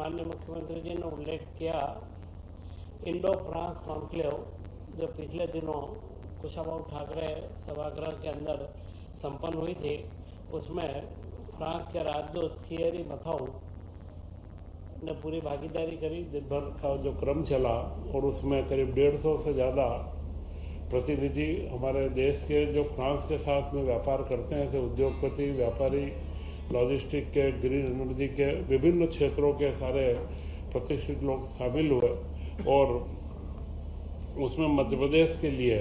माननीय मुख्यमंत्री जी ने उल्लेख किया, इंडो फ्रांस कॉन्क्लेव जो पिछले दिनों कुशाभाऊ ठाकरे सभागृह के अंदर संपन्न हुई थी, उसमें फ्रांस के राजदूत थियरी मथाऊ ने पूरी भागीदारी करी। दिन भर का जो क्रम चला और उसमें करीब 150 से ज़्यादा प्रतिनिधि हमारे देश के जो फ्रांस के साथ में व्यापार करते हैं, ऐसे उद्योगपति, व्यापारी, लॉजिस्टिक के, ग्रीन एनर्जी के विभिन्न क्षेत्रों के सारे प्रतिष्ठित लोग शामिल हुए। और उसमें मध्य प्रदेश के लिए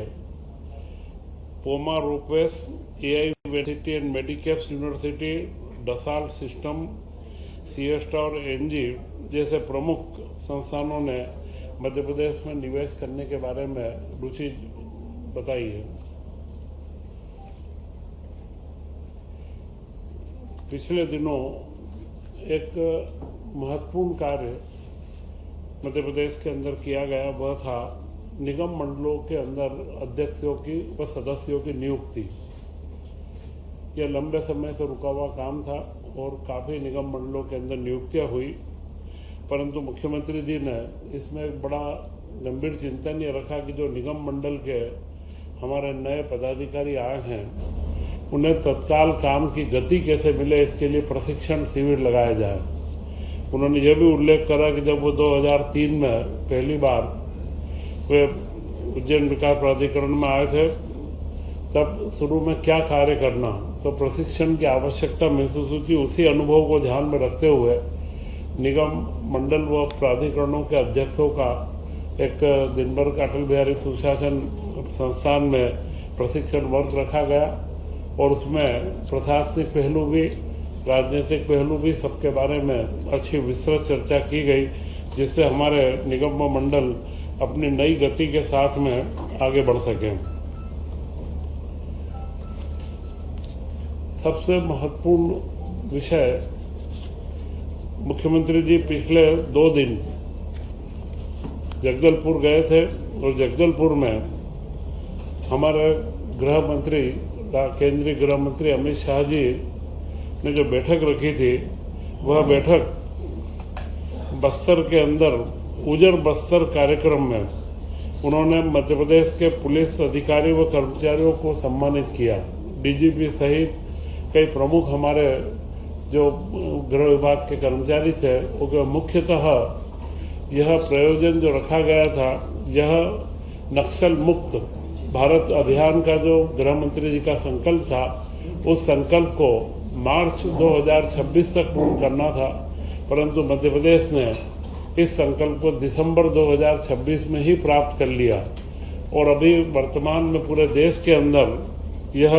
Poma ropeways, AI university and Medicaps university, Dassault system, सिएस्टा और एनजी जैसे प्रमुख संस्थानों ने मध्य प्रदेश में निवेश करने के बारे में रुचि बताई है। पिछले दिनों एक महत्वपूर्ण कार्य मध्य प्रदेश के अंदर किया गया, वह था निगम मंडलों के अंदर अध्यक्षों की व सदस्यों की नियुक्ति। यह लंबे समय से रुका हुआ काम था और काफ़ी निगम मंडलों के अंदर नियुक्तियां हुई, परंतु मुख्यमंत्री जी ने इसमें एक बड़ा गंभीर चिंतन ये रखा कि जो निगम मंडल के हमारे नए पदाधिकारी आए हैं, उन्हें तत्काल काम की गति कैसे मिले, इसके लिए प्रशिक्षण शिविर लगाया जाए। उन्होंने यह भी उल्लेख करा कि जब वो 2003 में पहली बार वे उज्जैन विकास प्राधिकरण में आए थे, तब शुरू में क्या कार्य करना, तो प्रशिक्षण की आवश्यकता महसूस हुई। उसी अनुभव को ध्यान में रखते हुए निगम मंडल व प्राधिकरणों के अध्यक्षों का एक दिन भर का अटल बिहारी सुशासन संस्थान में प्रशिक्षण वर्ग रखा गया और उसमें प्रशासनिक पहलू भी, राजनीतिक पहलू भी, सबके बारे में अच्छी विस्तृत चर्चा की गई, जिससे हमारे निगम व मंडल अपनी नई गति के साथ में आगे बढ़ सकें। सबसे महत्वपूर्ण विषय, मुख्यमंत्री जी पिछले 2 दिन जगदलपुर गए थे और जगदलपुर में हमारे गृह मंत्री, केंद्रीय गृह मंत्री अमित शाह जी ने जो बैठक रखी थी, वह बैठक बस्तर के अंदर उजर बस्तर कार्यक्रम में उन्होंने मध्य प्रदेश के पुलिस अधिकारी व कर्मचारियों को सम्मानित किया। DGP सहित कई प्रमुख हमारे जो गृह विभाग के कर्मचारी थे, वो मुख्यतः यह प्रयोजन जो रखा गया था, यह नक्सल मुक्त भारत अभियान का जो गृह मंत्री जी का संकल्प था, उस संकल्प को मार्च 2026 तक पूर्ण करना था, परंतु मध्य प्रदेश ने इस संकल्प को दिसंबर 2026 में ही प्राप्त कर लिया और अभी वर्तमान में पूरे देश के अंदर यह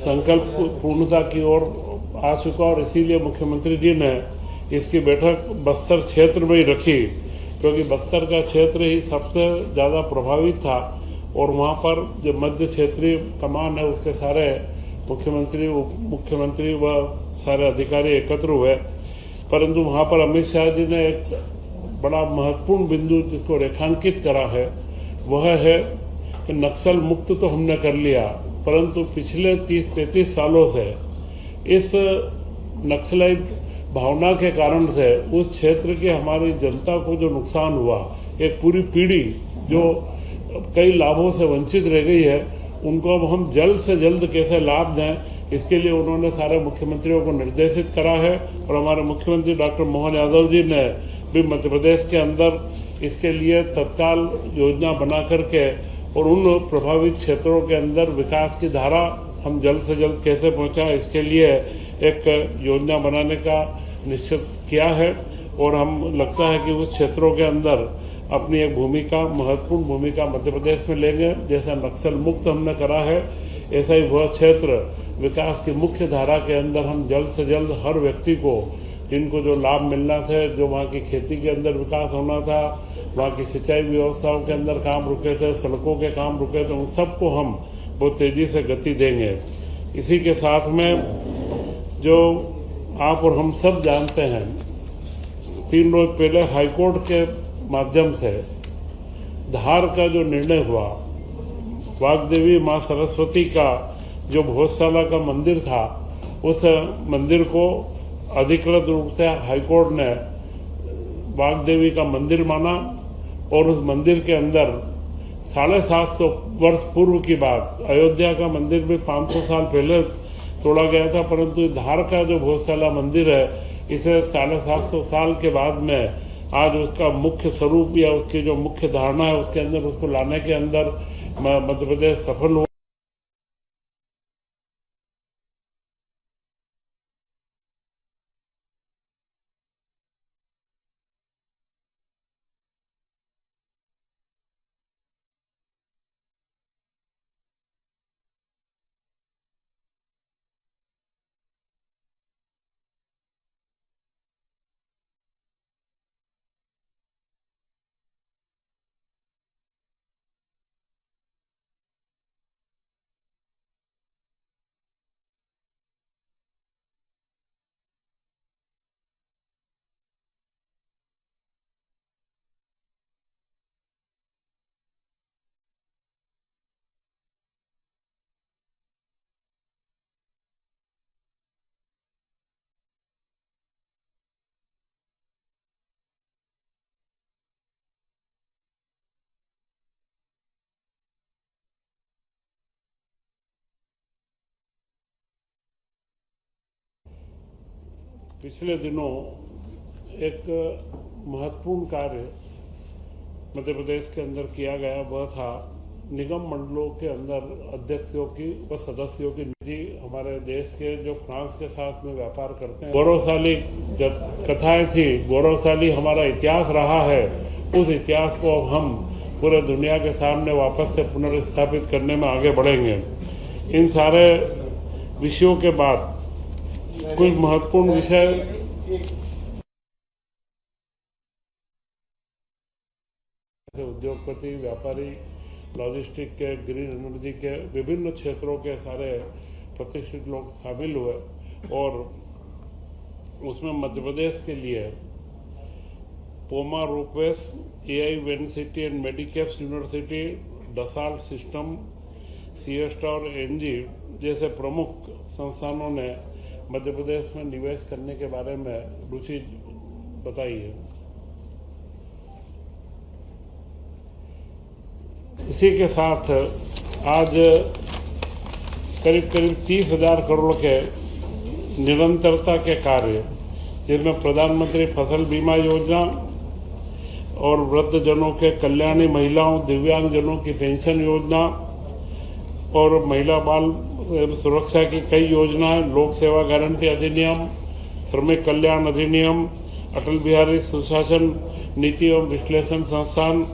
संकल्प पूर्णता की ओर आ चुका और इसीलिए मुख्यमंत्री जी ने इसकी बैठक बस्तर क्षेत्र में ही रखी, क्योंकि बस्तर का क्षेत्र ही सबसे ज़्यादा प्रभावित था और वहाँ पर जो मध्य क्षेत्रीय कमान है, उसके सारे मुख्यमंत्री, उप मुख्यमंत्री व सारे अधिकारी एकत्र हुए। परंतु वहाँ पर अमित शाह जी ने एक बड़ा महत्वपूर्ण बिंदु जिसको रेखांकित करा है, वह है कि नक्सल मुक्त तो हमने कर लिया, परंतु पिछले 30-33 सालों से इस नक्सलाइट भावना के कारण से उस क्षेत्र की हमारी जनता को जो नुकसान हुआ, एक पूरी पीढ़ी जो कई लाभों से वंचित रह गई है, उनको अब हम जल्द से जल्द कैसे लाभ दें, इसके लिए उन्होंने सारे मुख्यमंत्रियों को निर्देशित करा है और हमारे मुख्यमंत्री डॉक्टर मोहन यादव जी ने भी मध्य प्रदेश के अंदर इसके लिए तत्काल योजना बना करके और उन प्रभावित क्षेत्रों के अंदर विकास की धारा हम जल्द से जल्द कैसे पहुंचाएं, इसके लिए एक योजना बनाने का निश्चित किया है। और हम लगता है कि उस क्षेत्रों के अंदर अपनी एक भूमिका, महत्वपूर्ण भूमिका मध्य प्रदेश में लेंगे। जैसा नक्सल मुक्त हमने करा है, ऐसा ही वह क्षेत्र विकास की मुख्य धारा के अंदर हम जल्द से जल्द हर व्यक्ति को, जिनको जो लाभ मिलना थे, जो वहाँ की खेती के अंदर विकास होना था, वहाँ की सिंचाई व्यवस्थाओं के अंदर काम रुके थे, सड़कों के काम रुके थे, उन सबको हम बहुत तेजी से गति देंगे। इसी के साथ में जो आप और हम सब जानते हैं, 3 रोज पहले हाईकोर्ट के माध्यम से धार का जो निर्णय हुआ, वाग्देवी माँ सरस्वती का जो भोजशाला का मंदिर था, उस मंदिर को अधिकृत रूप से हाईकोर्ट ने वाग्देवी का मंदिर माना और उस मंदिर के अंदर 750 वर्ष पूर्व की बात, अयोध्या का मंदिर भी 500 साल पहले तोड़ा गया था, परंतु धार का जो भोजशाला मंदिर है इसे 750 साल के बाद में आज उसका मुख्य स्वरूप या उसकी जो मुख्य धारणा है उसके अंदर उसको लाने के अंदर मध्य प्रदेश सफल हुआ। पिछले दिनों एक महत्वपूर्ण कार्य मध्य प्रदेश के अंदर किया गया, वह था निगम मंडलों के अंदर अध्यक्षों की व सदस्यों की निधि हमारे देश के जो फ्रांस के साथ में व्यापार करते हैं, गौरवशाली कथाएं थी, गौरवशाली हमारा इतिहास रहा है। उस इतिहास को अब हम पूरे दुनिया के सामने वापस से पुनर्स्थापित करने में आगे बढ़ेंगे। इन सारे विषयों के बाद कुछ महत्वपूर्ण विषय उद्योगपति, व्यापारी, लॉजिस्टिक के, ग्रीन एनर्जी के विभिन्न क्षेत्रों के सारे प्रतिष्ठित लोग शामिल हुए और उसमें मध्य प्रदेश के लिए पोमा रोपवेस, एआई वेनसिटी and Medicaps university, Dassault system, सिएस्टा और एनजी जैसे प्रमुख संस्थानों ने मध्य प्रदेश में निवेश करने के बारे में रुचि बताई है। इसी के साथ आज करीब 30,000 करोड़ के निरंतरता के कार्य, जिनमें प्रधानमंत्री फसल बीमा योजना और वृद्धजनों के कल्याणी, महिलाओं, दिव्यांगजनों की पेंशन योजना और महिला बाल सुरक्षा की कई योजनाएं, लोक सेवा गारंटी अधिनियम, श्रमिक कल्याण अधिनियम, अटल बिहारी सुशासन नीति एवं विश्लेषण संस्थान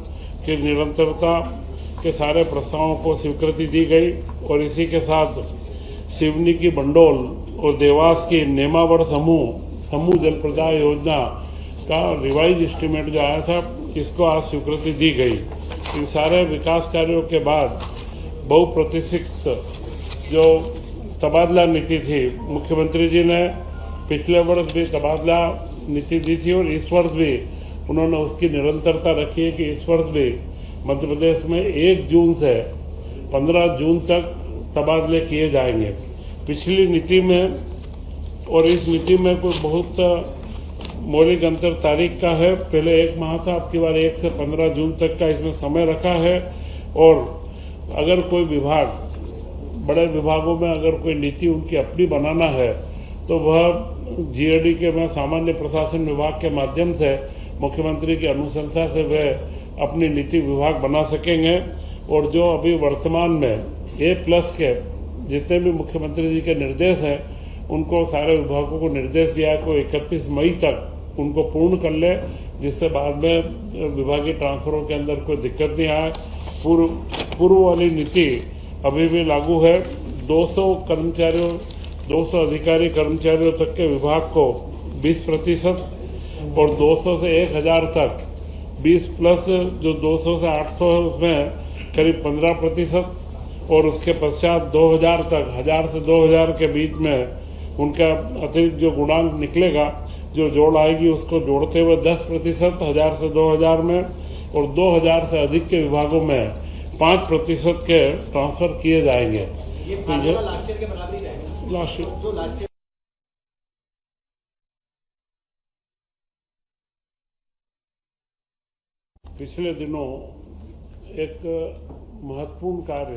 की निरंतरता के सारे प्रस्तावों को स्वीकृति दी गई और इसी के साथ सिवनी की बंडोल और देवास की नेमावड़ समूह जल प्रदाय योजना का रिवाइज एस्टीमेट जो आया था, इसको आज स्वीकृति दी गई। इन सारे विकास कार्यों के बाद बहुप्रतीक्षित जो तबादला नीति थी, मुख्यमंत्री जी ने पिछले वर्ष भी तबादला नीति दी थी और इस वर्ष भी उन्होंने उसकी निरंतरता रखी है कि इस वर्ष भी मध्य प्रदेश में 1 जून से 15 जून तक तबादले किए जाएंगे। पिछली नीति में और इस नीति में कोई बहुत मौलिक अंतर तारीख का है। पहले 1 माह था, अब की बार 1 से 15 जून तक का इसमें समय रखा है। और अगर कोई विभाग, बड़े विभागों में अगर कोई नीति उनकी अपनी बनाना है तो वह जीएडी के में सामान्य प्रशासन विभाग के माध्यम से मुख्यमंत्री की अनुशंसा से वह अपनी नीति विभाग बना सकेंगे। और जो अभी वर्तमान में A+ के जितने भी मुख्यमंत्री जी के निर्देश हैं, उनको सारे विभागों को निर्देश दिया है कि 31 मई तक उनको पूर्ण कर ले, जिससे बाद में विभागीय ट्रांसफरों के अंदर कोई दिक्कत नहीं आए। पूर्व वाली नीति अभी भी लागू है। 200 अधिकारी कर्मचारियों तक के विभाग को 20% और 200 से 1000 तक 20+, जो 200 से 800 है उसमें करीब 15% और उसके पश्चात 2000 तक, 1000 से 2000 के बीच में उनका अतिरिक्त जो गुणांक निकलेगा, जो जोड़ आएगी, उसको जोड़ते हुए 10%, 1000 से 2000 में और 2000 से अधिक के विभागों में 5% के ट्रांसफर किए जाएंगे। ये लास्ट ईयर के बराबर ही रहेगा। लास्ट ईयर पिछले दिनों एक महत्वपूर्ण कार्य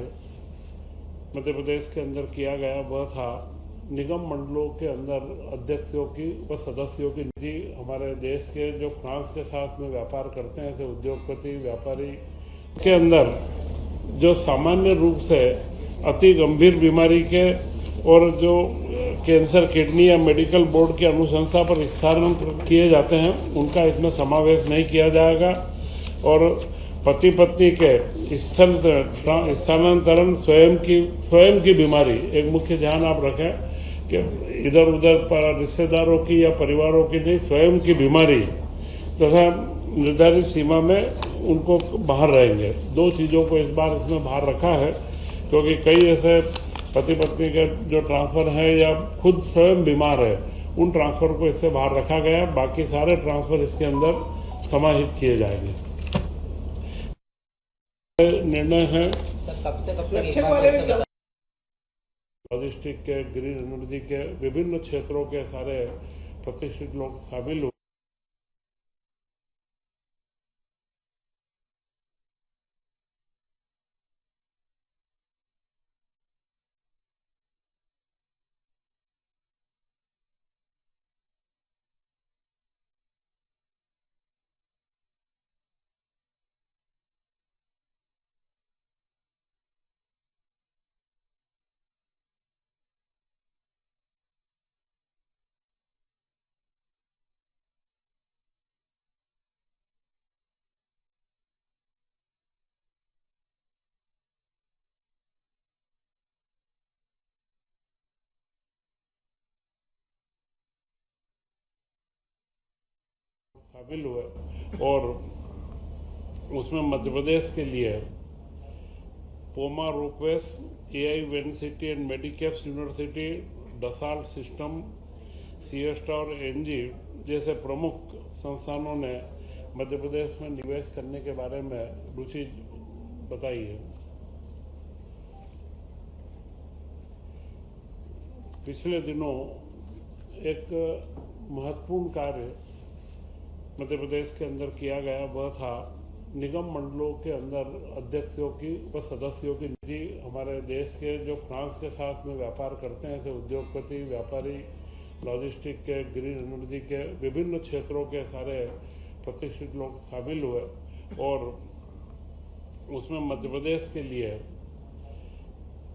मध्य प्रदेश के अंदर किया गया, वह था निगम मंडलों के अंदर अध्यक्षों की व सदस्यों की निधि हमारे देश के जो फ्रांस के साथ में व्यापार करते हैं, ऐसे उद्योगपति व्यापारी के अंदर जो सामान्य रूप से अति गंभीर बीमारी के और जो कैंसर, किडनी या मेडिकल बोर्ड की अनुशंसा पर स्थानांतरित किए जाते हैं, उनका इसमें समावेश नहीं किया जाएगा। और पति पत्नी के स्थल स्थानांतरण स्वयं की बीमारी, एक मुख्य ध्यान आप रखें कि इधर उधर रिश्तेदारों की या परिवारों की नहीं, स्वयं की बीमारी तथा निर्धारित सीमा में उनको बाहर रहेंगे। दो चीज़ों को इस बार इसमें बाहर रखा है, क्योंकि कई ऐसे पति पत्नी के जो ट्रांसफर है या खुद स्वयं बीमार है, उन ट्रांसफर को इससे बाहर रखा गया। बाकी सारे ट्रांसफर इसके अंदर समाहित किए जाएंगे। निर्णय है लॉजिस्टिक के, ग्रीन एनर्जी के विभिन्न क्षेत्रों के सारे प्रतिष्ठित लोग शामिल हुए। शामिल हुए और उसमें मध्य प्रदेश के लिए पोमा रोकवेस, AI वेंसिटी and Medicaps university, Dassault system, सिएस्टा और एनजी जैसे प्रमुख संस्थानों ने मध्य प्रदेश में निवेश करने के बारे में रुचि बताई है। पिछले दिनों एक महत्वपूर्ण कार्य मध्य प्रदेश के अंदर किया गया, वह था निगम मंडलों के अंदर अध्यक्षों की व सदस्यों की निधि हमारे देश के जो फ्रांस के साथ में व्यापार करते हैं, ऐसे उद्योगपति व्यापारी, लॉजिस्टिक के, ग्रीन एनर्जी के विभिन्न क्षेत्रों के सारे प्रतिष्ठित लोग शामिल हुए। और उसमें मध्य प्रदेश के लिए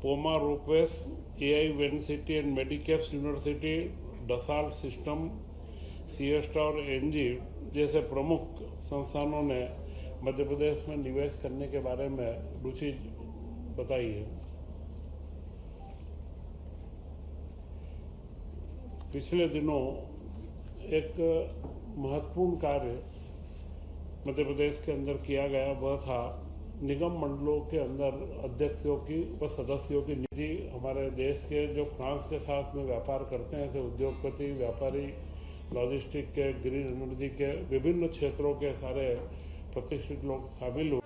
पोमा रोकवेस, AI वेंसिटी and Medicaps university, Dassault system, सिएस्टा और एनजी जैसे प्रमुख संस्थानों ने मध्य प्रदेश में निवेश करने के बारे में रुचि बताई है। पिछले दिनों एक महत्वपूर्ण कार्य मध्य प्रदेश के अंदर किया गया, वह था निगम मंडलों के अंदर अध्यक्षों की व सदस्यों की निधि हमारे देश के जो फ्रांस के साथ में व्यापार करते हैं, ऐसे उद्योगपति व्यापारी, लॉजिस्टिक के, ग्रीन एनर्जी के विभिन्न क्षेत्रों के सारे प्रतिष्ठित लोग शामिल हुए।